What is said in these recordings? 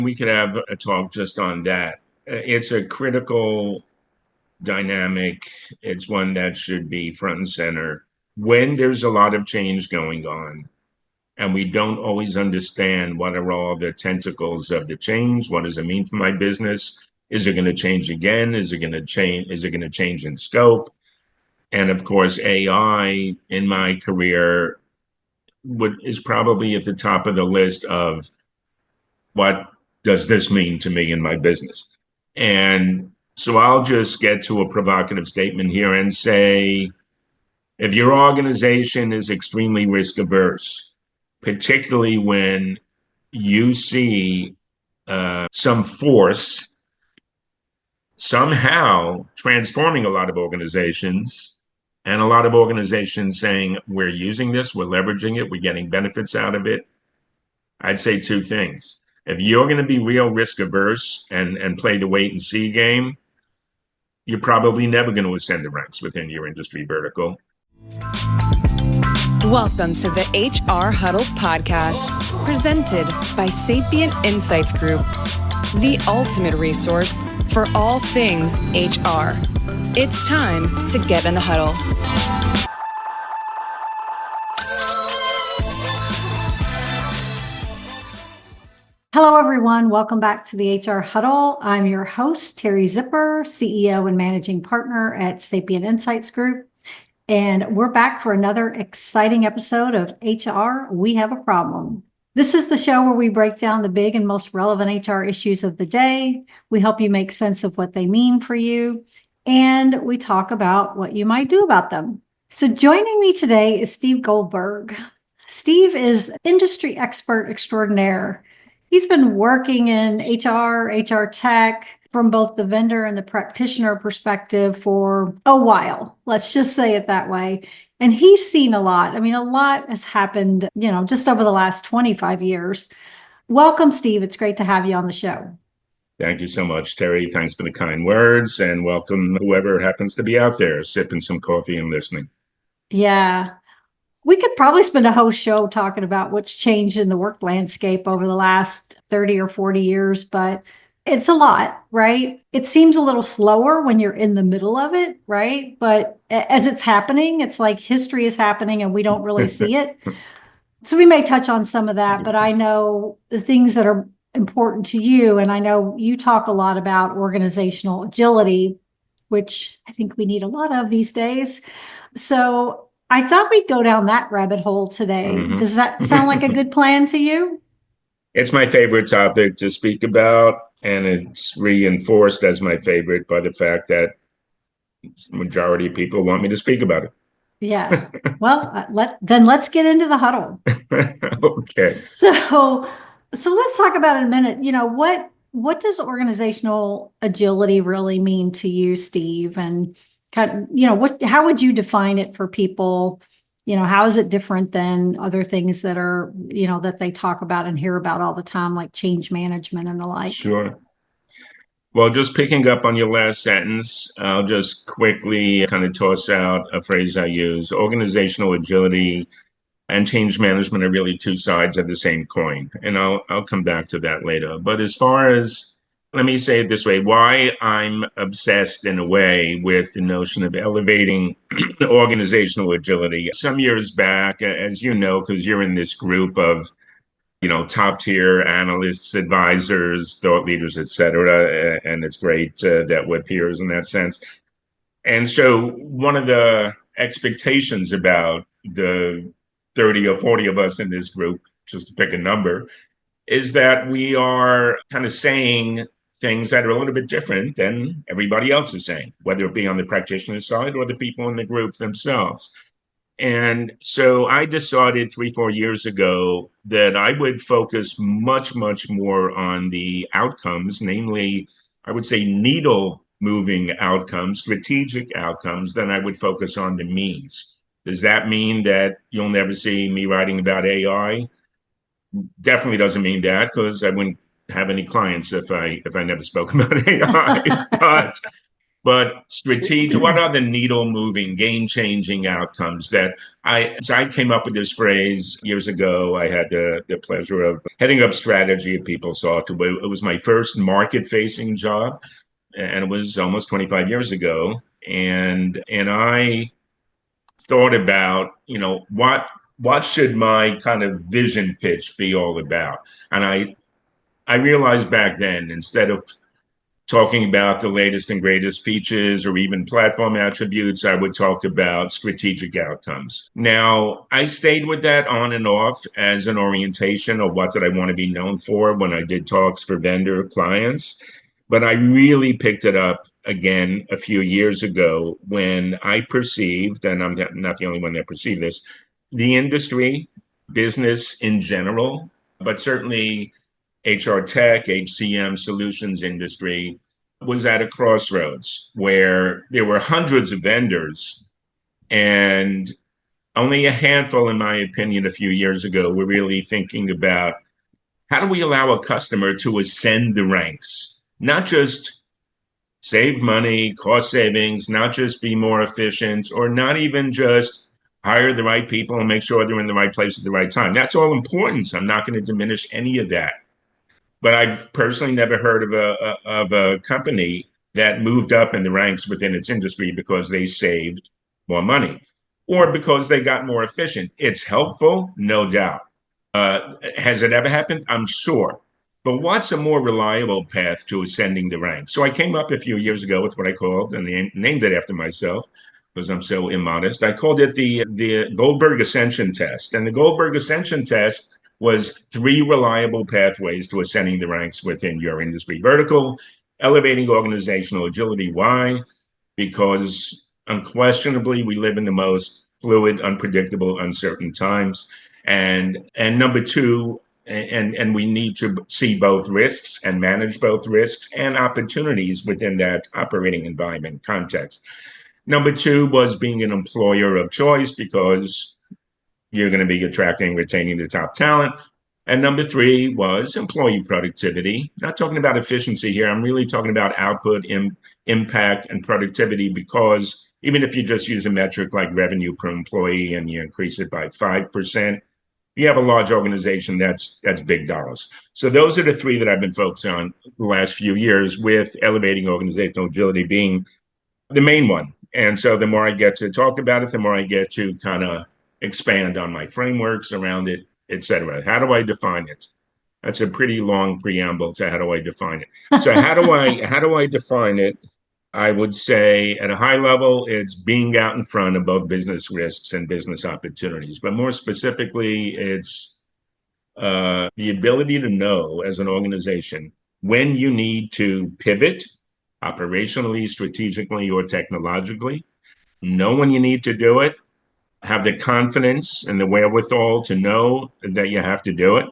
We could have a talk just on that. It's a critical dynamic. It's one that should be front and center when there's a lot of change going on. And we don't always understand what are all the tentacles of the change. What does it mean for my business? Is it going to change again? Is it going to change? Is it going to change in scope? And of course, AI in my career is probably at the top of the list of what does this mean to me in my business? And so I'll just get to a provocative statement here and say, if your organization is extremely risk averse, particularly when you see some force somehow transforming a lot of organizations, and a lot of organizations saying, we're using this, we're leveraging it, we're getting benefits out of it, I'd say two things. If you're going to be real risk averse and play the wait and see game, you're probably never going to ascend the ranks within your industry vertical. Welcome to the HR Huddle podcast, presented by Sapient Insights Group, the ultimate resource for all things HR. It's time to get in the huddle. Hello, everyone. Welcome back to the HR Huddle. I'm your host, Teri Zipper, CEO and Managing Partner at Sapient Insights Group. And we're back for another exciting episode of HR We Have a Problem. This is the show where we break down the big and most relevant HR issues of the day. We help you make sense of what they mean for you, and we talk about what you might do about them. So joining me today is Steve Goldberg. Steve is industry expert extraordinaire. He's been working in HR tech from both the vendor and the practitioner perspective for a while. Let's just say it that way. And he's seen a lot. I mean, a lot has happened, just over the last 25 years. Welcome, Steve. It's great to have you on the show. Thank you so much, Teri. Thanks for the kind words, and welcome whoever happens to be out there sipping some coffee and listening. Yeah. We could probably spend a whole show talking about what's changed in the work landscape over the last 30 or 40 years, but it's a lot, right? It seems a little slower when you're in the middle of it, right? But as it's happening, it's like history is happening and we don't really see it. So we may touch on some of that, but I know the things that are important to you, and I know you talk a lot about organizational agility, which I think we need a lot of these days. So I thought we'd go down that rabbit hole today. Mm-hmm. Does that sound like a good plan to you? It's my favorite topic to speak about, and it's reinforced as my favorite by the fact that the majority of people want me to speak about it. Yeah. Well, let's get into the huddle. Okay. So let's talk about it in a minute. What does organizational agility really mean to you, Steve? And kind of, how would you define it for people? How is it different than other things that are, that they talk about and hear about all the time, like change management and the like? Sure. Well, just picking up on your last sentence, I'll just quickly kind of toss out a phrase I use. Organizational agility and change management are really two sides of the same coin. And I'll come back to that later. But as far as, let me say it this way, why I'm obsessed in a way with the notion of elevating organizational agility. Some years back, as you know, because you're in this group of top tier analysts, advisors, thought leaders, et cetera. And it's great that we're peers in that sense. And so one of the expectations about the 30 or 40 of us in this group, just to pick a number, is that we are kind of saying things that are a little bit different than everybody else is saying, whether it be on the practitioner side or the people in the group themselves. And so I decided 3-4 years ago that I would focus much, much more on the outcomes, namely, I would say needle moving outcomes, strategic outcomes, than I would focus on the means. Does that mean that you'll never see me writing about AI? Definitely doesn't mean that, because I wouldn't have any clients if I never spoke about AI. But strategic, what are the needle moving, game changing outcomes that I came up with this phrase years ago. I had the pleasure of heading up strategy at PeopleSoft. It was my first market facing job, and it was almost 25 years ago. And I thought about, what should my kind of vision pitch be all about? And I realized back then, instead of talking about the latest and greatest features or even platform attributes, I would talk about strategic outcomes. Now, I stayed with that on and off as an orientation of what did I want to be known for when I did talks for vendor clients. But I really picked it up again a few years ago when I perceived, and I'm not the only one that perceived this, the industry, business in general, but certainly HR tech, HCM solutions industry was at a crossroads where there were hundreds of vendors and only a handful, in my opinion, a few years ago, were really thinking about how do we allow a customer to ascend the ranks, not just save money, cost savings, not just be more efficient, or not even just hire the right people and make sure they're in the right place at the right time. That's all important. So I'm not going to diminish any of that. But I've personally never heard of a company that moved up in the ranks within its industry because they saved more money or because they got more efficient. It's helpful, no doubt. Has it ever happened? I'm sure. But what's a more reliable path to ascending the ranks? So I came up a few years ago with what I called, and named it after myself because I'm so immodest. I called it the Goldberg Ascension Test. And the Goldberg Ascension Test was 3 reliable pathways to ascending the ranks within your industry vertical, elevating organizational agility. Why? Because unquestionably, we live in the most fluid, unpredictable, uncertain times. And number 2, and we need to see both risks and manage both risks and opportunities within that operating environment context. Number 2 was being an employer of choice because you're going to be attracting and retaining the top talent. And number 3 was employee productivity. Not talking about efficiency here. I'm really talking about output, impact, and productivity, because even if you just use a metric like revenue per employee and you increase it by 5%, you have a large organization, that's big dollars. So those are the 3 that I've been focused on the last few years, with elevating organizational agility being the main one. And so the more I get to talk about it, the more I get to kind of expand on my frameworks around it, et cetera. How do I define it? That's a pretty long preamble to how do I define it. So how do I define it? I would say at a high level, it's being out in front of both business risks and business opportunities. But more specifically, it's the ability to know as an organization when you need to pivot operationally, strategically, or technologically. Know when you need to do it. Have the confidence and the wherewithal to know that you have to do it.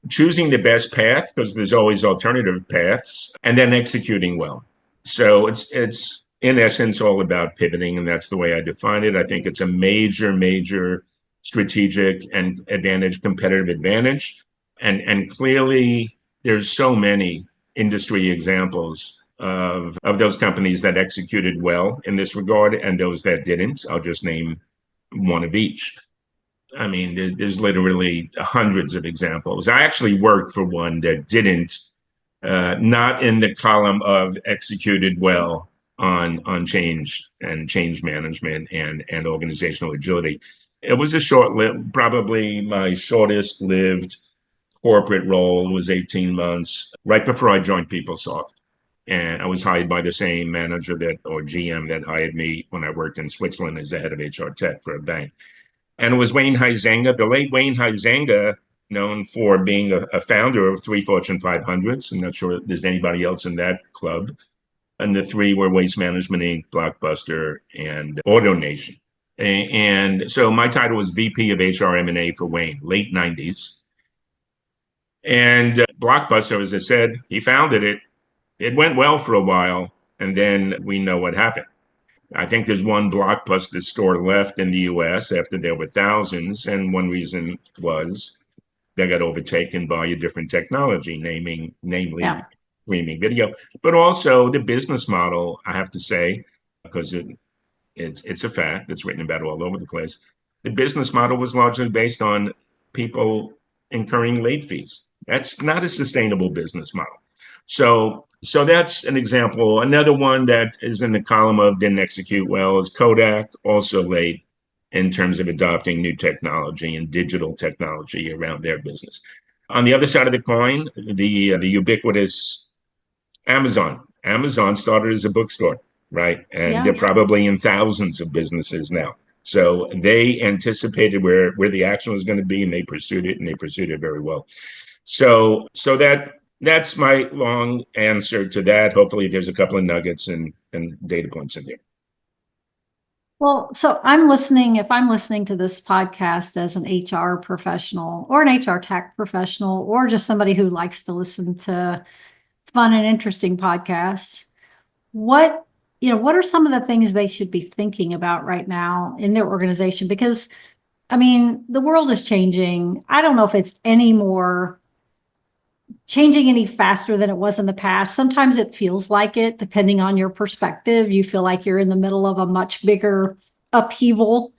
Choosing the best path, because there's always alternative paths, and then executing well. So it's in essence all about pivoting, and that's the way I define it. I think it's a major strategic and competitive advantage. And clearly there's so many industry examples of those companies that executed well in this regard and those that didn't. I'll just name one of each. I mean, there's literally hundreds of examples. I actually worked for one that didn't, not in the column of executed well on change and change management and organizational agility. It was a short-lived, probably my shortest lived corporate role was 18 months right before I joined PeopleSoft. And I was hired by the same manager or GM that hired me when I worked in Switzerland as the head of HR tech for a bank. And it was Wayne Huizenga, the late Wayne Huizenga, known for being a founder of 3 Fortune 500s. I'm not sure there's anybody else in that club. And the 3 were Waste Management Inc., Blockbuster, and AutoNation. And so my title was VP of HR M&A for Wayne, late 90s. And Blockbuster, as I said, he founded it. It went well for a while, and then we know what happened. I think there's one Blockbuster store left in the US after there were thousands, and one reason was they got overtaken by a different technology, namely streaming video, but also the business model, I have to say, because it's a fact, it's written about all over the place. The business model was largely based on people incurring late fees. That's not a sustainable business model. So that's an example. Another one that is in the column of didn't execute well is Kodak, also late in terms of adopting new technology and digital technology around their business. On the other side of the coin, the ubiquitous Amazon. Amazon started as a bookstore, right? And they're probably in thousands of businesses now. So they anticipated where the action was going to be, and they pursued it, and they pursued it very well. So that's my long answer to that. Hopefully, there's a couple of nuggets and data points in there. Well, so I'm listening, if I'm listening to this podcast as an HR professional or an HR tech professional, or just somebody who likes to listen to fun and interesting podcasts, what are some of the things they should be thinking about right now in their organization? Because, I mean, the world is changing. I don't know if it's changing any faster than it was in the past. Sometimes it feels like it, depending on your perspective. You feel like you're in the middle of a much bigger upheaval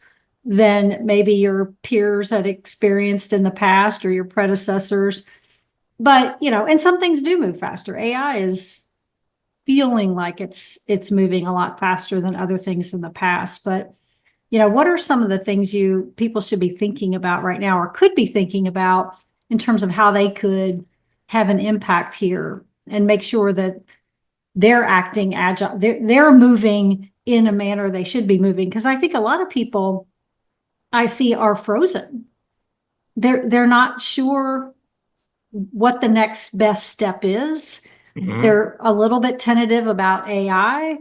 than maybe your peers had experienced in the past or your predecessors. But, and some things do move faster. AI is feeling like it's moving a lot faster than other things in the past. But, what are some of the things people should be thinking about right now, or could be thinking about in terms of how they could have an impact here and make sure that they're acting agile, they're moving in a manner they should be moving? Because I think a lot of people I see are frozen. They're not sure what the next best step is. Mm-hmm. They're a little bit tentative about AI.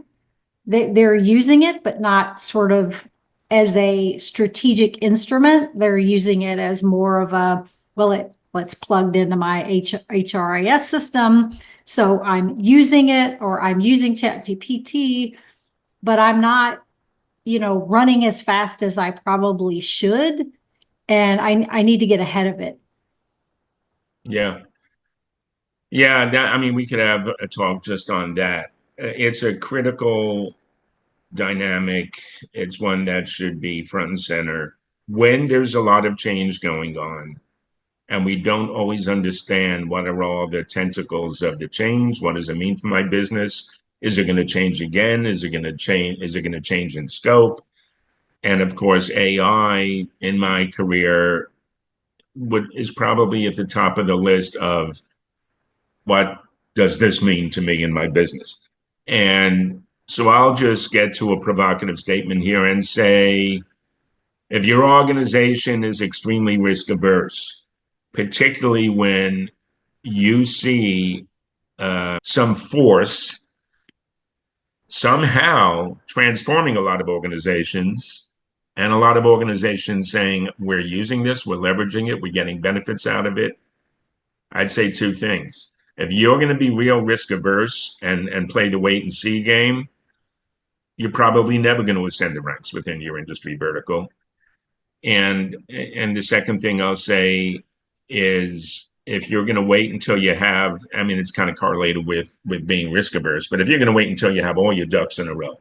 They're using it, but not sort of as a strategic instrument. They're using it as more of it's plugged into my HRIS system. So I'm using it, or I'm using ChatGPT, but I'm not, running as fast as I probably should. And I need to get ahead of it. Yeah. Yeah. We could have a talk just on that. It's a critical dynamic. It's one that should be front and center when there's a lot of change going on. And we don't always understand what are all the tentacles of the change. What does it mean for my business? Is it going to change again? Is it going to change? Is it going to change in scope? And of course, AI in my career is probably at the top of the list of what does this mean to me in my business? And so I'll just get to a provocative statement here and say, if your organization is extremely risk averse, particularly when you see some force somehow transforming a lot of organizations, and a lot of organizations saying, we're using this, we're leveraging it, we're getting benefits out of it, I'd say two things. If you're going to be real risk averse and play the wait and see game, you're probably never going to ascend the ranks within your industry vertical. And the second thing I'll say is, if you're going to wait until you have, it's kind of correlated with being risk averse, but if you're going to wait until you have all your ducks in a row,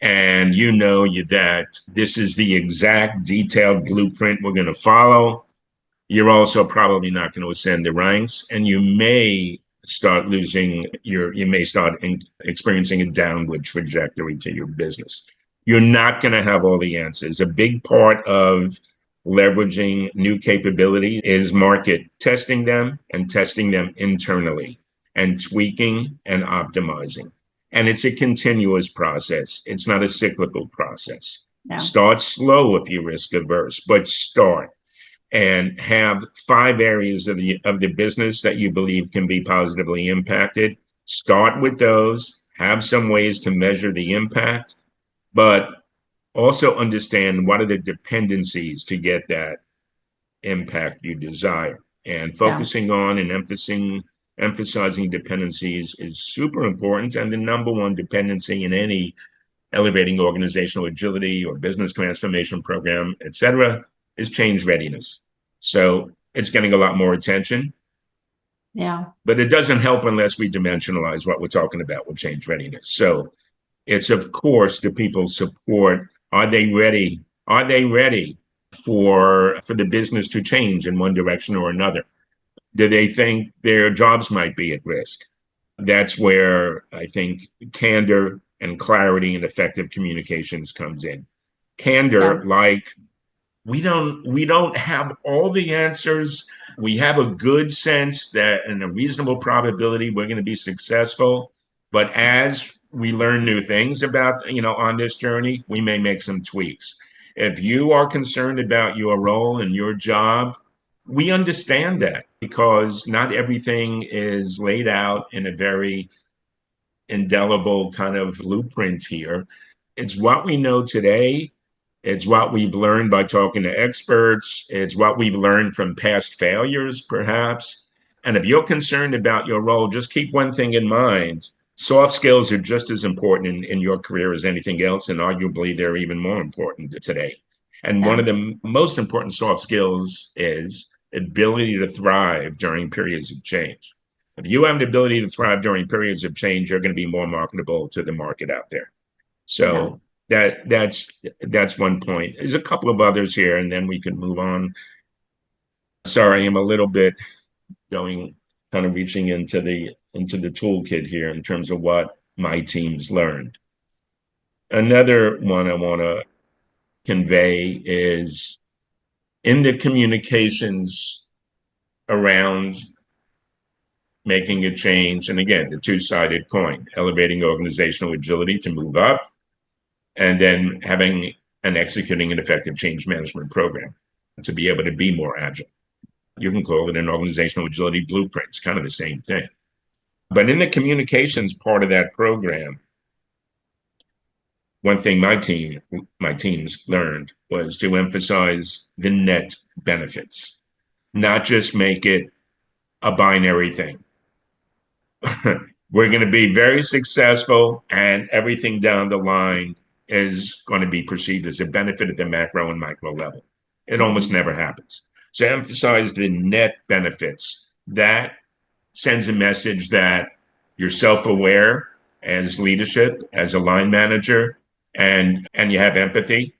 and that this is the exact detailed blueprint we're going to follow, you're also probably not going to ascend the ranks, and you may start experiencing a downward trajectory to your business. You're not going to have all the answers. A big part of leveraging new capability is market testing them and testing them internally and tweaking and optimizing. And it's a continuous process. It's not a cyclical process. No. Start slow if you're risk averse, but start and have 5 areas of the business that you believe can be positively impacted. Start with those, have some ways to measure the impact, but also understand what are the dependencies to get that impact you desire. And focusing on and emphasizing dependencies is super important. And the number one dependency in any elevating organizational agility or business transformation program, et cetera, is change readiness. So it's getting a lot more attention. Yeah. But it doesn't help unless we dimensionalize what we're talking about with change readiness. So it's, of course, the people support. Are they ready? Are they ready for the business to change in one direction or another? Do they think their jobs might be at risk? That's where I think candor and clarity and effective communications comes in. Candor, Yeah. like we don't have all the answers. We have a good sense that and a reasonable probability we're going to be successful. But as we learn new things about, on this journey, we may make some tweaks. If you are concerned about your role and your job, we understand that because not everything is laid out in a very indelible kind of blueprint here. It's what we know today. It's what we've learned by talking to experts. It's what we've learned from past failures, perhaps. And if you're concerned about your role, just keep one thing in mind. Soft skills are just as important in your career as anything else, and arguably they're even more important today. And one Yeah. of the most important soft skills is ability to thrive during periods of change. If you have the ability to thrive during periods of change, you're going to be more marketable to the market out there. Yeah. So that's one point. There's a couple of others here, and then we can move on. Sorry, I'm a little bit going kind of reaching into the toolkit here in terms of what my teams learned. Another one I want to convey is in the communications around making a change, and again, the two-sided coin, elevating organizational agility to move up, and then having and executing an effective change management program to be able to be more agile. You can call it an organizational agility blueprint. It's kind of the same thing. But in the communications part of that program, one thing my teams learned was to emphasize the net benefits, not just make it a binary thing. We're going to be very successful, and everything down the line is going to be perceived as a benefit at the macro and micro level. It almost never happens. So emphasize the net benefits. That sends a message that you're self-aware as leadership, as a line manager, and you have empathy.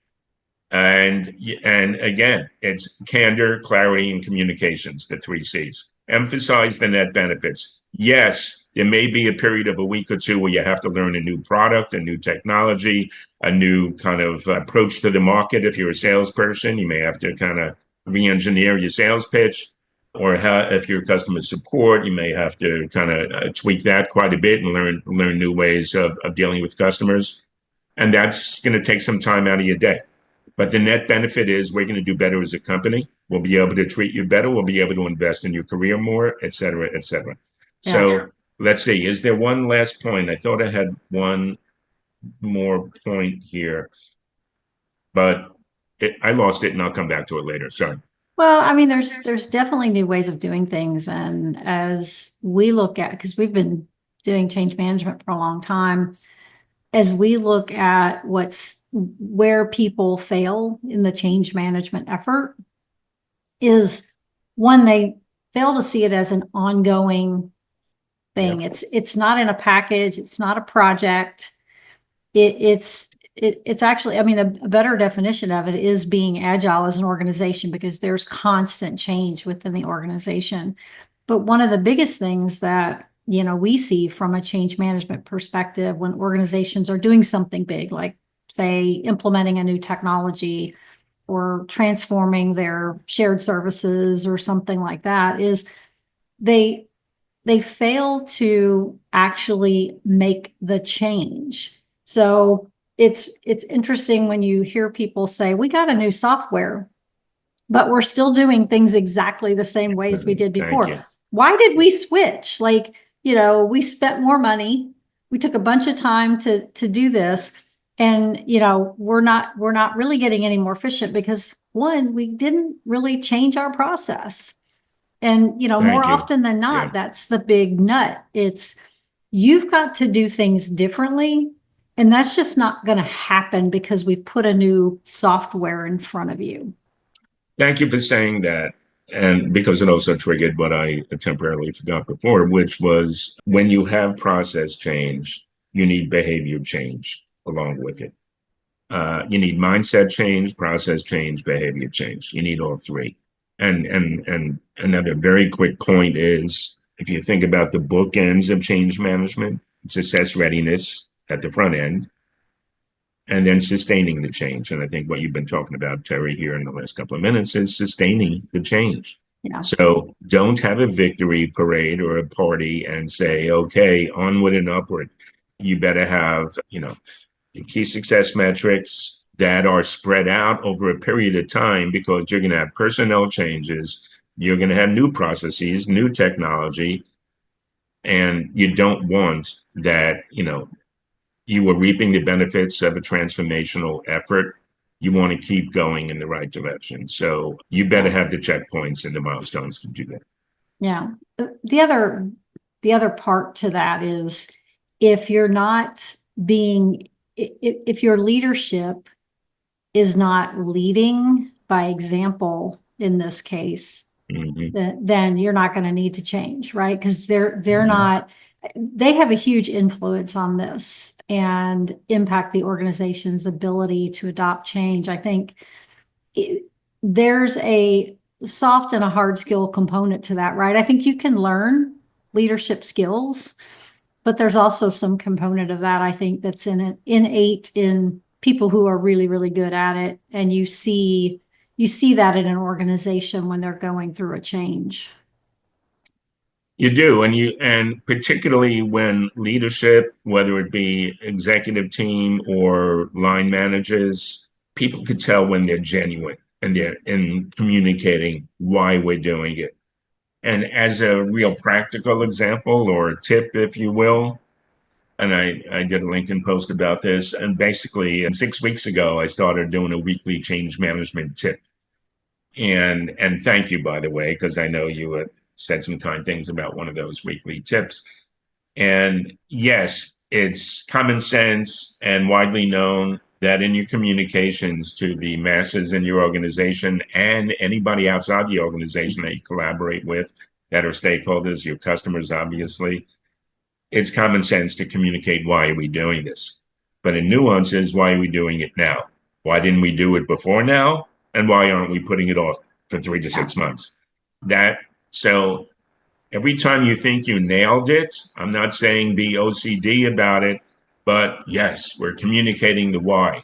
And again, it's candor, clarity, and communications, the 3 C's. Emphasize the net benefits. Yes, there may be a period of a week or two where you have to learn a new product, a new technology, a new kind of approach to the market. If you're a salesperson, you may have to kind of re-engineer your sales pitch. Or if you're customer support, you may have to kind of tweak that quite a bit and learn new ways of dealing with customers. And that's going to take some time out of your day. But the net benefit is we're going to do better as a company. We'll be able to treat you better. We'll be able to invest in your career more, et cetera, et cetera. Yeah. So let's see. Is there one last point? I thought I had one more point here, but I lost it, and I'll come back to it later. Sorry. Well, I mean, there's definitely new ways of doing things. And as we look at, because we've been doing change management for a long time, as we look at where people fail in the change management effort is one, they fail to see it as an ongoing thing. Yeah. It's not in a package. It's not a project. It's actually, I mean, a better definition of it is being agile as an organization, because there's constant change within the organization. But one of the biggest things that we see from a change management perspective when organizations are doing something big, like say implementing a new technology or transforming their shared services or something like that, is they fail to actually make the change. So it's interesting when you hear people say, we got a new software, but we're still doing things exactly the same way as we did before. Why did we switch? Like, we spent more money. We took a bunch of time to do this. And, we're not really getting any more efficient because one, we didn't really change our process. And, more often than not, that's the big nut. It's you've got to do things differently. And that's just not going to happen because we put a new software in front of you. Thank you for saying that. And because it also triggered what I temporarily forgot before, which was when you have process change, you need behavior change along with it. You need mindset change, process change, behavior change. You need all three. And another very quick point is if you think about the bookends of change management, it's assess readiness at the front end, and then sustaining the change. And I think what you've been talking about, Teri, here in the last couple of minutes is sustaining the change. Yeah. So don't have a victory parade or a party and say, okay, onward and upward. You better have, key success metrics that are spread out over a period of time because you're going to have personnel changes. You're going to have new processes, new technology, and you don't want that, you are reaping the benefits of a transformational effort. You want to keep going in the right direction. So you better have the checkpoints and the milestones to do that. Yeah. The other part to that is if you're not being, if your leadership is not leading by example in this case, then you're not going to need to change, right? Because they're not, they have a huge influence on this and impact the organization's ability to adopt change. I think there's a soft and a hard skill component to that, right? I think you can learn leadership skills, but there's also some component of that, I think, that's innate in people who are really, really good at it. And you see that in an organization when they're going through a change. You do, and particularly when leadership, whether it be executive team or line managers, people could tell when they're genuine and they're in communicating why we're doing it. And as a real practical example or a tip, if you will, and I did a LinkedIn post about this, and basically 6 weeks ago, I started doing a weekly change management tip. And thank you, by the way, because I know you had said some kind things about one of those weekly tips. And yes, it's common sense and widely known that in your communications to the masses in your organization and anybody outside the organization that you collaborate with, that are stakeholders, your customers, obviously, it's common sense to communicate why are we doing this. But in nuances, why are we doing it now? Why didn't we do it before now? And why aren't we putting it off for 3 to 6 months? So every time you think you nailed it, I'm not saying be OCD about it, but yes, we're communicating the why.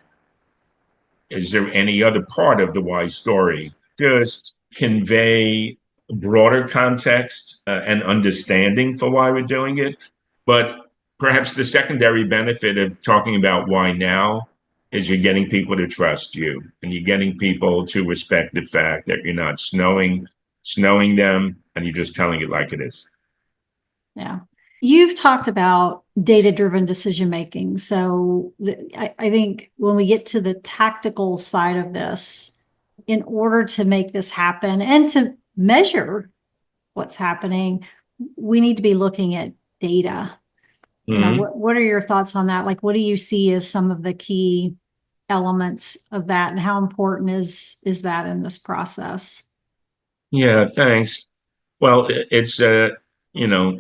Is there any other part of the why story? Just convey broader context and understanding for why we're doing it. But perhaps the secondary benefit of talking about why now is you're getting people to trust you and you're getting people to respect the fact that you're not snowing them and you're just telling it like it is. Yeah. You've talked about data-driven decision-making. So I think when we get to the tactical side of this, in order to make this happen and to measure what's happening, we need to be looking at data. What are your thoughts on that? Like, what do you see as some of the key elements of that, and how important is that in this process? Yeah, thanks. Well, it's a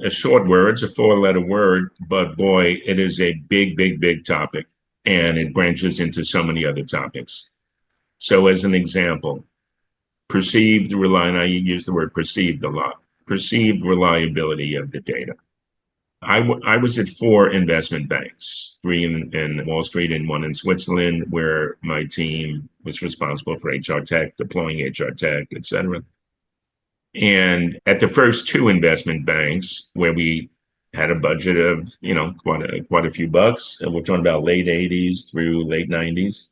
short word, it's a 4-letter word, but boy, it is a big, big, big topic, and it branches into so many other topics. So as an example, I use the word perceived a lot, perceived reliability of the data. I was at 4 investment banks, 3 in Wall Street and 1 in Switzerland, where my team was responsible for HR tech, deploying HR tech, et cetera. And at the first 2 investment banks, where we had a budget of, quite a few bucks, and we're talking about late 80s through late 90s,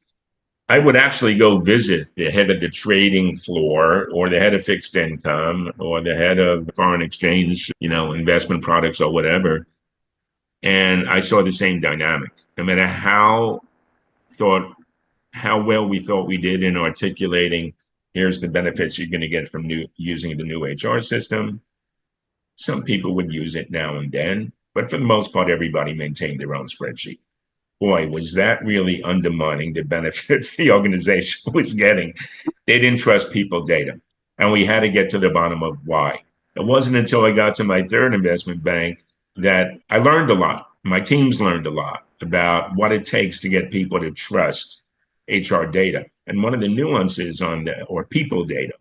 I would actually go visit the head of the trading floor or the head of fixed income or the head of foreign exchange, investment products or whatever. And I saw the same dynamic. No matter how well we thought we did in articulating, here's the benefits you're going to get from using the new HR system. Some people would use it now and then, but for the most part, everybody maintained their own spreadsheet. Boy, was that really undermining the benefits the organization was getting. They didn't trust people data. And we had to get to the bottom of why. It wasn't until I got to my third investment bank that I learned a lot. My teams learned a lot about what it takes to get people to trust HR data. And one of the nuances on the, or people data,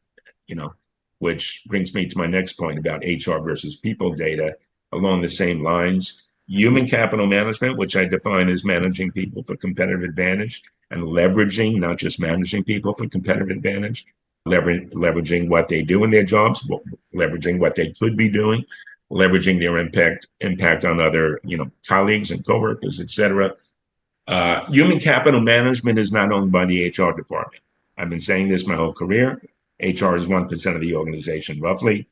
you know, which brings me to my next point about HR versus people data along the same lines. Human capital management, which I define as managing people for competitive advantage and leveraging, not just managing people for competitive advantage, leveraging what they do in their jobs, leveraging what they could be doing, leveraging their impact on other, colleagues and coworkers, et cetera. Human capital management is not owned by the HR department. I've been saying this my whole career. HR is 1% of the organization, roughly.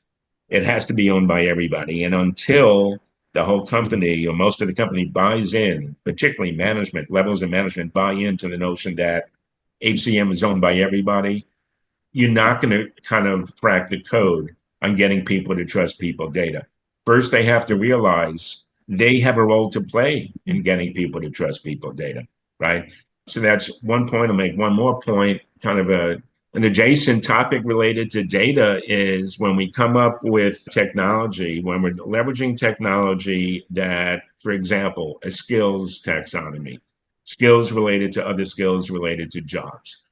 It has to be owned by everybody. And until the whole company or most of the company buys in, particularly management, levels of management buy into the notion that HCM is owned by everybody, you're not going to kind of crack the code on getting people to trust people data. First, they have to realize they have a role to play in getting people to trust people data, right? So that's one point. I'll make one more point, kind of an adjacent topic related to data is when we come up with technology, when we're leveraging technology that, for example, a skills taxonomy, skills related to other skills related to jobs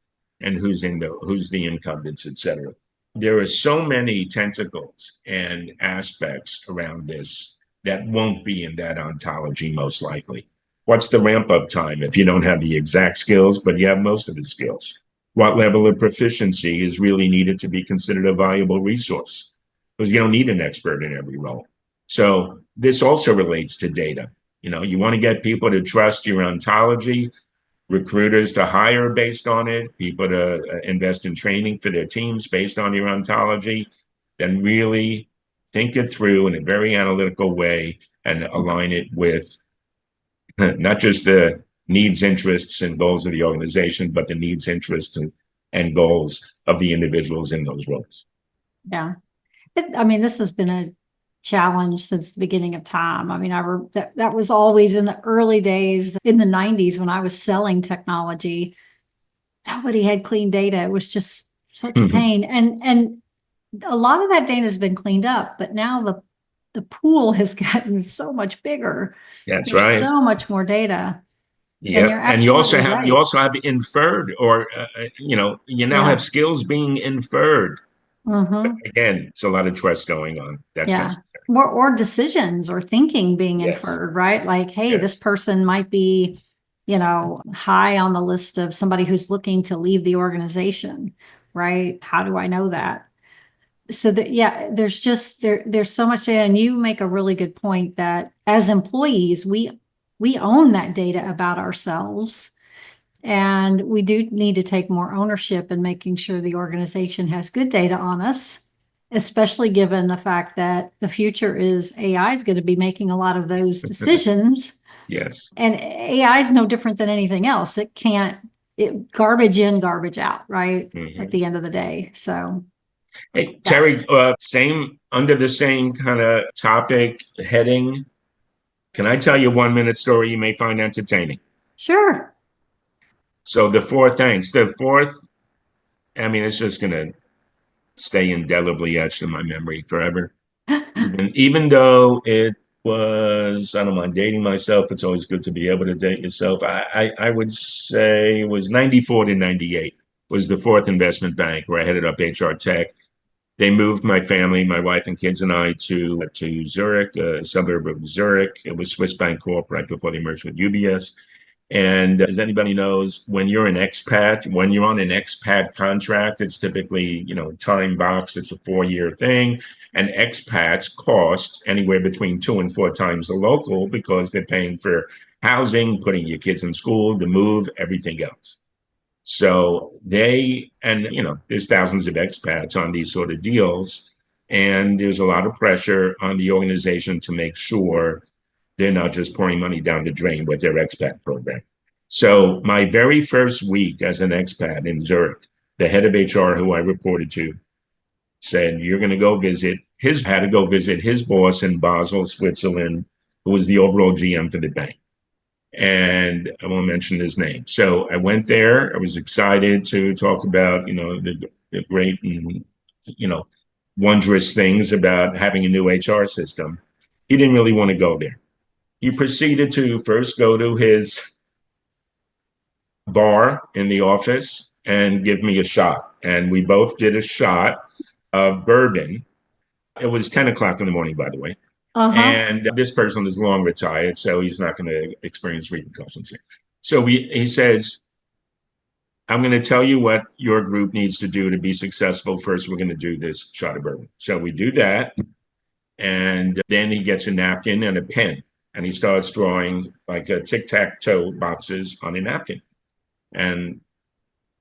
and who's the incumbents, et cetera. There are so many tentacles and aspects around this that won't be in that ontology, most likely. What's the ramp up time if you don't have the exact skills, but you have most of the skills? What level of proficiency is really needed to be considered a valuable resource? Because you don't need an expert in every role. So this also relates to data. You want to get people to trust your ontology, recruiters to hire based on it, people to invest in training for their teams based on your ontology, then really think it through in a very analytical way and align it with not just the needs, interests, and goals of the organization, but the needs, interests, and goals of the individuals in those roles. Yeah. This has been a challenge since the beginning of time. That was always in the early days in the 90s when I was selling technology. Nobody had clean data. It was just such a pain. And a lot of that data has been cleaned up, but now the pool has gotten so much bigger. That's There's right. so much more data. Yeah, and you also have inferred, or you now have skills being inferred. Mm-hmm. Again, it's a lot of trust going on. That's necessary. Or decisions or thinking being inferred, right? Like, hey, this person might be, high on the list of somebody who's looking to leave the organization, right? How do I know that? So that, there's just there's so much data, and you make a really good point that as employees, we own that data about ourselves. And we do need to take more ownership in making sure the organization has good data on us, especially given the fact that the future is AI is going to be making a lot of those decisions. Yes. And AI is no different than anything else. It garbage in, garbage out, right? Mm-hmm. At the end of the day. So. Hey, Teri, under the same kind of topic heading, can I tell you 1 minute story you may find entertaining? Sure. So the fourth, it's just going to stay indelibly etched in my memory forever. even though it was, I don't mind dating myself. It's always good to be able to date yourself. I would say it was 94 to 98 was the fourth investment bank where I headed up HR tech. They moved my family, my wife and kids and I to Zurich, a suburb of Zurich. It was Swiss Bank Corp right before they merged with UBS. And as anybody knows, when you're on an expat contract, it's typically, time box. It's a 4-year thing. And expats cost anywhere between 2 and 4 times the local because they're paying for housing, putting your kids in school, the move, everything else. So there's thousands of expats on these sort of deals. And there's a lot of pressure on the organization to make sure they're not just pouring money down the drain with their expat program. So my very first week as an expat in Zurich, the head of HR who I reported to said, you're going to go visit his boss in Basel, Switzerland, who was the overall GM for the bank. And I won't mention his name. So I went there. I was excited to talk about, the great and wondrous things about having a new HR system. He didn't really want to go there. He proceeded to first go to his bar in the office and give me a shot. And we both did a shot of bourbon. It was 10 o'clock in the morning, by the way. And this person is long retired, so he's not going to experience repercussions here. So he says, I'm going to tell you what your group needs to do to be successful. First, we're going to do this shot of bourbon. So we do that. And then he gets a napkin and a pen. And he starts drawing like a tic-tac-toe boxes on a napkin. And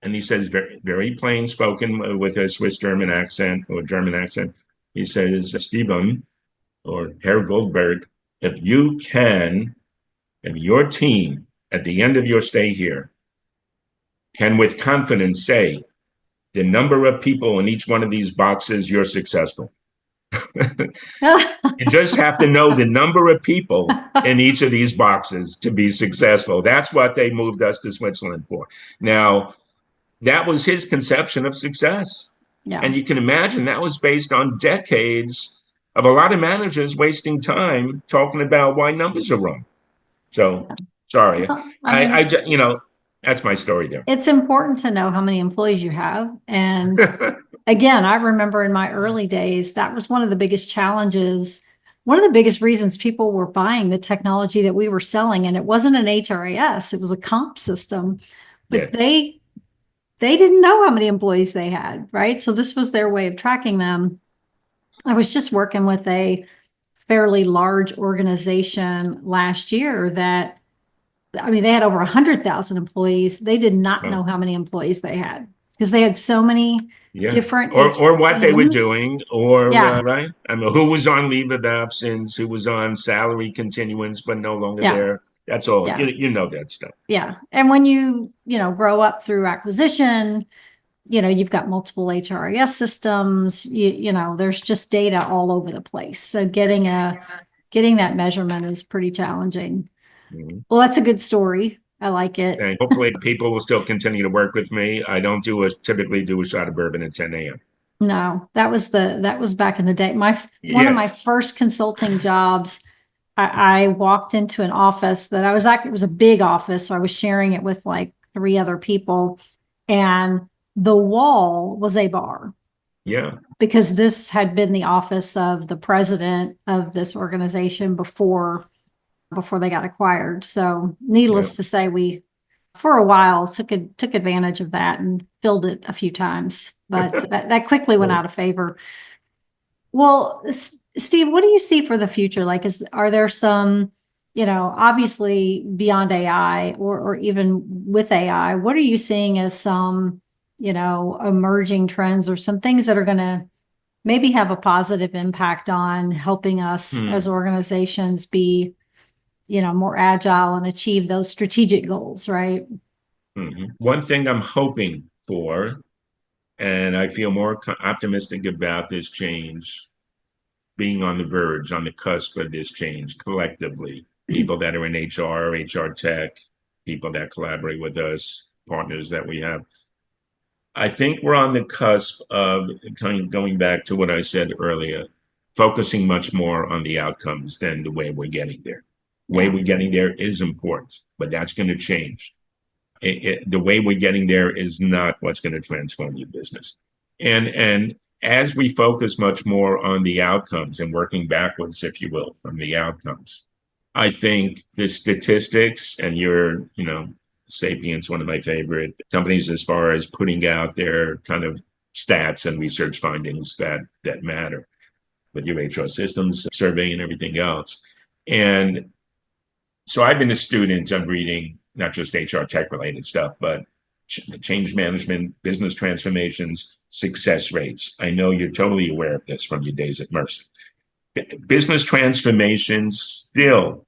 he says, very, very plain spoken with a Swiss German accent or German accent. He says, Stephen or Herr Goldberg, if your team at the end of your stay here can with confidence say the number of people in each one of these boxes, you're successful. You just have to know the number of people in each of these boxes to be successful. That's what they moved us to Switzerland for. Now, that was his conception of success. Yeah. And you can imagine that was based on decades of a lot of managers wasting time talking about why numbers are wrong. So, sorry. Well, that's my story there. It's important to know how many employees you have. And again, I remember in my early days, that was one of the biggest challenges. One of the biggest reasons people were buying the technology that we were selling, and it wasn't an HRIS, it was a comp system, but they didn't know how many employees they had, right? So this was their way of tracking them. I was just working with a fairly large organization last year that, they had over 100,000 employees. They did not know how many employees they had because they had so many different or what they were doing, right? Who was on leave of absence, who was on salary continuance but no longer there. That's all. You know that stuff. Yeah. And when you grow up through acquisition, you've got multiple HRIS systems, there's just data all over the place. So getting that measurement is pretty challenging. Mm-hmm. Well, that's a good story. I like it. And hopefully people will still continue to work with me. I don't typically do a shot of bourbon at 10 a.m. No, that was back in the day. One of my first consulting jobs, I walked into an office that it was a big office. So I was sharing it with like 3 other people, and the wall was a bar. Yeah. Because this had been the office of the president of this organization before they got acquired. So needless to say, we, for a while, took advantage of that and filled it a few times, but that quickly went out of favor. Well, Steve, what do you see for the future? Like, are there some, obviously beyond AI or even with AI, what are you seeing as some, emerging trends or some things that are going to maybe have a positive impact on helping us as organizations be, more agile and achieve those strategic goals, right? Mm-hmm. One thing I'm hoping for, and I feel more optimistic about this change, being on the verge, on the cusp of this change collectively, people that are in HR, HR tech, people that collaborate with us, partners that we have. I think we're on the cusp of going back to what I said earlier, focusing much more on the outcomes than the way we're getting there. The way we're getting there is important, but that's going to change. The way we're getting there is not what's going to transform your business. And as we focus much more on the outcomes and working backwards, if you will, from the outcomes, I think the statistics, and Sapient's one of my favorite companies as far as putting out their kind of stats and research findings that matter with your HR systems, survey and everything else. And so I've been a student of reading not just HR tech related stuff, but change management, business transformations, success rates. I know you're totally aware of this from your days at Mercer. Business transformations still,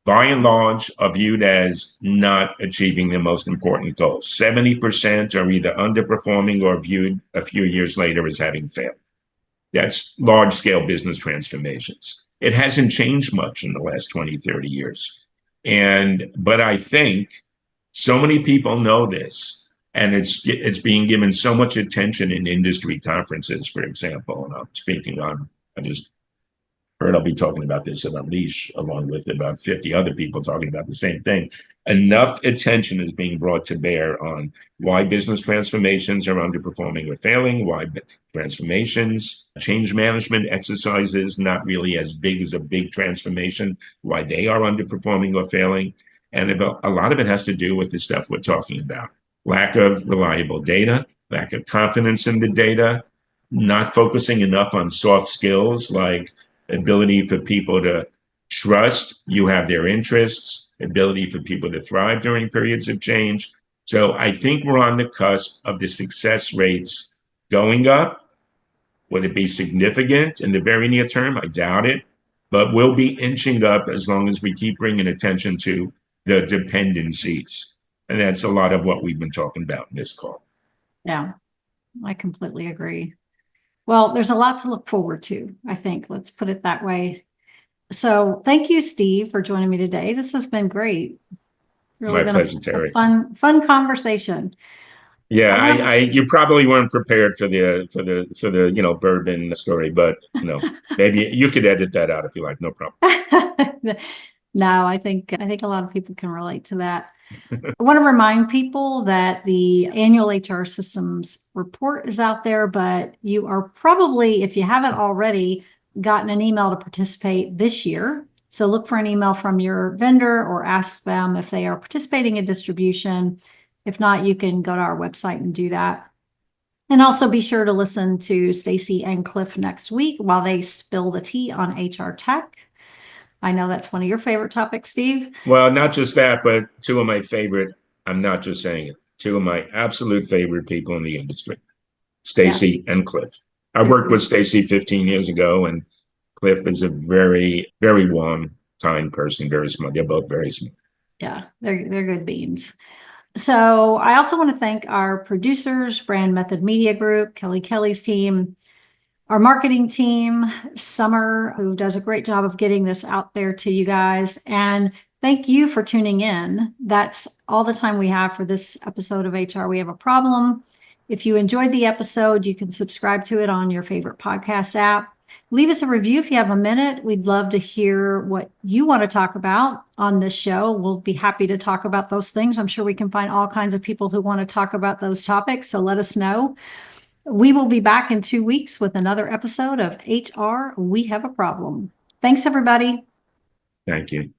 by and large, are viewed as not achieving the most important goals. 70% are either underperforming or viewed a few years later as having failed. That's large-scale business transformations. It hasn't changed much in the last 20, 30 years. But I think so many people know this, And it's being given so much attention in industry conferences, for example. And I'm speaking on, I just heard I'll be talking about this at Unleash, along with about 50 other people talking about the same thing. Enough attention is being brought to bear on why business transformations are underperforming or failing, why transformations, change management exercises, not really as big as a big transformation, why they are underperforming or failing. And a lot of it has to do with the stuff we're talking about. Lack of reliable data, lack of confidence in the data, not focusing enough on soft skills like ability for people to trust you have their interests, ability for people to thrive during periods of change. So I think we're on the cusp of the success rates going up. Would it be significant in the very near term? I doubt it, but we'll be inching up as long as we keep bringing attention to the dependencies. And that's a lot of what we've been talking about in this call. Yeah, I completely agree. Well, there's a lot to look forward to, I think. Let's put it that way. So thank you, Steve, for joining me today. This has been great. Really my pleasure, Teri. Fun conversation. Yeah, you probably weren't prepared for the bourbon story, but maybe you could edit that out if you like, no problem. No, I think a lot of people can relate to that. I want to remind people that the annual HR systems report is out there, but you are probably, if you haven't already, gotten an email to participate this year. So look for an email from your vendor or ask them if they are participating in distribution. If not, you can go to our website and do that. And also be sure to listen to Stacy and Cliff next week while they spill the tea on HR tech. I know that's one of your favorite topics, Steve. Well, not just that, but two of my favorite, I'm not just saying it, two of my absolute favorite people in the industry, Stacy and Cliff. I worked with Stacy 15 years ago, and Cliff is a very, very warm, kind person, very smart. They're both very smart. Yeah, they're good beans. So I also want to thank our producers, Brand Method Media Group, Kelly's team, our marketing team, Summer, who does a great job of getting this out there to you guys. And thank you for tuning in. That's all the time we have for this episode of HR We Have a Problem. If you enjoyed the episode, you can subscribe to it on your favorite podcast app. Leave us a review if you have a minute. We'd love to hear what you want to talk about on this show. We'll be happy to talk about those things. I'm sure we can find all kinds of people who want to talk about those topics, so let us know. We will be back in 2 weeks with another episode of HR We Have a Problem. Thanks, everybody. Thank you.